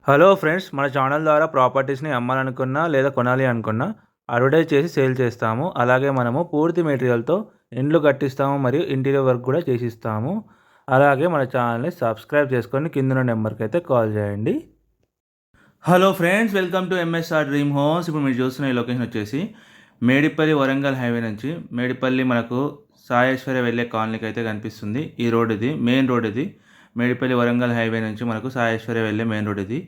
Hello friends, మన channel ద్వారా ప్రాపర్టీస్ని అమ్మాలనుకున్నా లేదా కొనాలి అనుకున్నా అడ్వర్టైజ్ చేసి సేల్ చేస్తాము. అలాగే మనము పూర్తి మెటీరియల్తో ఇండ్లు కట్టిస్తాము మరియు ఇంటీరియర్ వర్క్ కూడా చేసిస్తాము. అలాగే మన ఛానల్ని సబ్స్క్రైబ్ చేసుకొని కింద నెంబర్కి అయితే కాల్ చేయండి. Hello friends, welcome to MSR dream homes. ఇప్పుడు మీరు చూస్తున్న ఈ లొకేషన్ వచ్చేసి మేడిపల్లి వరంగల్ హైవే నుంచి మేడిపల్లి మనకు సాయేశ్వర వెళ్ళే కాలనీకి అయితే కనిపిస్తుంది. ఈ రోడ్ ఇది మెయిన్ రోడ్. ఇది మేడిపల్లి వరంగల్ హైవే నుంచి మనకు సాయేశ్వర వెళ్ళే మెయిన్ రోడ్ ఇది.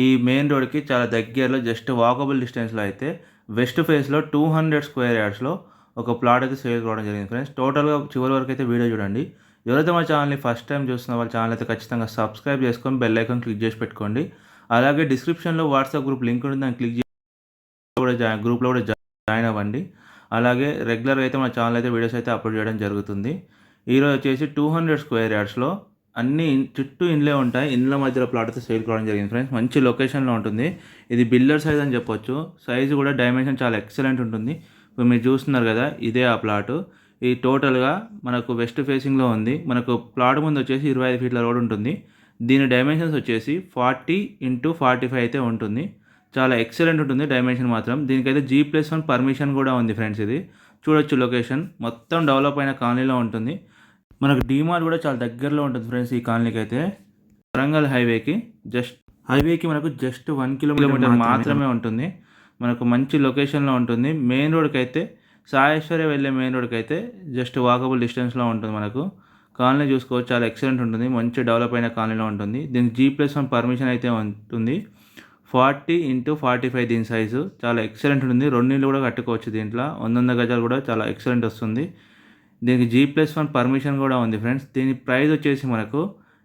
ఈ మెయిన్ రోడ్కి చాలా దగ్గరలో జస్ట్ వాకబుల్ డిస్టెన్స్లో అయితే వెస్ట్ ఫేస్లో 200 స్క్వేర్ యార్డ్స్లో ఒక ప్లాట్ అయితే సేల్ కావడం జరిగింది ఫ్రెండ్స్. టోటల్గా చివరి వరకు అయితే వీడియో చూడండి. ఎవరైతే మా ఛానల్ని ఫస్ట్ టైం చూస్తున్న వాళ్ళ ఛానల్ అయితే ఖచ్చితంగా సబ్స్క్రైబ్ చేసుకొని బెల్ ఐకాన్ క్లిక్ చేసి పెట్టుకోండి. అలాగే డిస్క్రిప్షన్లో వాట్సాప్ గ్రూప్ లింక్ ఉంటుంది, దాన్ని క్లిక్ చేసి గ్రూప్లో కూడా జాయిన్ అవ్వండి. అలాగే రెగ్యులర్గా అయితే మన ఛానల్ అయితే వీడియోస్ అయితే అప్లోడ్ చేయడం జరుగుతుంది. ఈరోజు వచ్చేసి 200 స్క్వేర్ యార్డ్స్లో అన్ని చుట్టూ ఇండ్లే ఉంటాయి. ఇండ్ల మధ్యలో ప్లాట్ అయితే సేల్ కావడం జరిగింది ఫ్రెండ్స్. మంచి లొకేషన్లో ఉంటుంది. ఇది బిల్డర్ సైజ్ అని చెప్పొచ్చు. సైజు కూడా డైమెన్షన్ చాలా ఎక్సలెంట్ ఉంటుంది. ఇప్పుడు మీరు చూస్తున్నారు కదా, ఇదే ఆ ప్లాటు. ఇది టోటల్గా మనకు వెస్ట్ ఫేసింగ్లో ఉంది. మనకు ప్లాట్ ముందు వచ్చేసి 25 ఫీట్ల రోడ్ ఉంటుంది. దీని డైమెన్షన్స్ వచ్చేసి 40x45 అయితే ఉంటుంది. చాలా ఎక్సలెంట్ ఉంటుంది డైమెన్షన్ మాత్రం. దీనికైతే G+1 పర్మిషన్ కూడా ఉంది ఫ్రెండ్స్. ఇది చూడొచ్చు, లొకేషన్ మొత్తం డెవలప్ అయిన కాలనీలో ఉంటుంది. మనకు డీమార్ట్ కూడా చాలా దగ్గరలో ఉంటుంది ఫ్రెండ్స్. ఈ కాలనీకి అయితే వరంగల్ హైవేకి మనకు జస్ట్ 1 కిలోమీటర్ మాత్రమే ఉంటుంది. మనకు మంచి లొకేషన్లో ఉంటుంది. మెయిన్ రోడ్కి అయితే సాయేశ్వరి వెళ్ళే మెయిన్ రోడ్కి అయితే జస్ట్ వాకబుల్ డిస్టెన్స్లో ఉంటుంది. మనకు కాలనీ చూసుకోవచ్చు, చాలా ఎక్సలెంట్ ఉంటుంది. మంచి డెవలప్ అయిన కాలనీలో ఉంటుంది. దీనికి G+1 పర్మిషన్ అయితే ఉంటుంది. 40x45 దీని సైజు చాలా ఎక్సలెంట్ ఉంటుంది. 2 ఇళ్ళు కూడా కట్టుకోవచ్చు. దీంట్లో 100 గజాలు కూడా చాలా ఎక్సలెంట్ వస్తుంది. దీనికి G+1 పర్మిషన్ కూడా ఉంది ఫ్రెండ్స్. దీని ప్రైస్ వచ్చేసి మనకు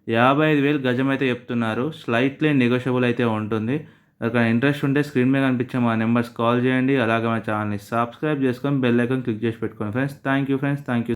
55,000 గజం అయితే చెప్తున్నారు. స్లైట్లీ నెగోషియబుల్ అయితే ఉంటుంది. ఎవరికైనా ఇంట్రెస్ట్ ఉంటే స్క్రీన్ మీద కనిపించే మా నెంబర్స్ కాల్ చేయండి. అలాగే మా ఛానల్ని సబ్స్క్రైబ్ చేసుకొని బెల్ ఐకాన్ క్లిక్ చేసి పెట్టుకోండి friends. Thank you friends, thank you.